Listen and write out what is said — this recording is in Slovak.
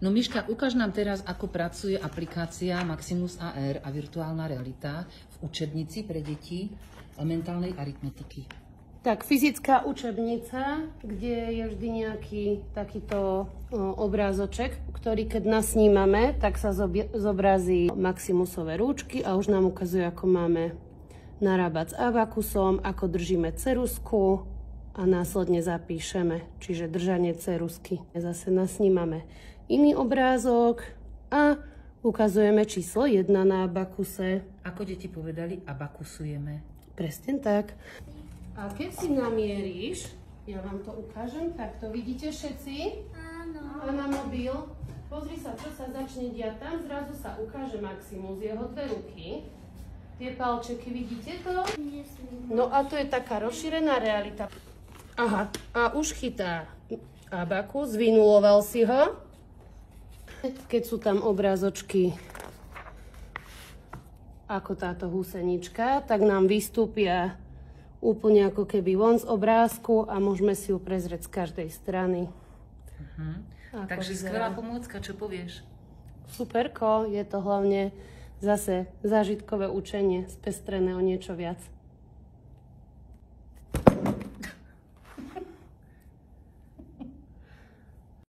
No Miška, ukáž nám teraz, ako pracuje aplikácia Maximus AR a virtuálna realita v učebnici pre deti mentálnej aritmetiky. Tak, fyzická učebnica, kde je vždy nejaký takýto obrázoček, ktorý keď nasnímame, tak sa zobrazí Maximusové rúčky a už nám ukazuje, ako máme narábať s abakusom, ako držíme ceruzku a následne zapíšeme, čiže držanie ceruzky. Zase nasnímame iný obrázok a ukazujeme číslo 1 na abakuse. Ako deti povedali, abakusujeme. Presne tak. A keď si namieríš, ja vám to ukážem, tak to vidíte všetci? Áno. A na mobil, pozri sa, čo sa začne diať. Tam zrazu sa ukáže Maximus, jeho dve ruky. Tie palčeky, vidíte to? No a to je taká rozšírená realita. Aha, a už chytá abakus, vynuloval si ho. Keď sú tam obrázočky ako táto húsenička, tak nám vystúpia úplne ako keby von z obrázku a môžeme si ju prezrieť z každej strany. Takže skvelá pomôcka, čo povieš? Superko, je to hlavne zase zážitkové učenie, spestrené o niečo viac.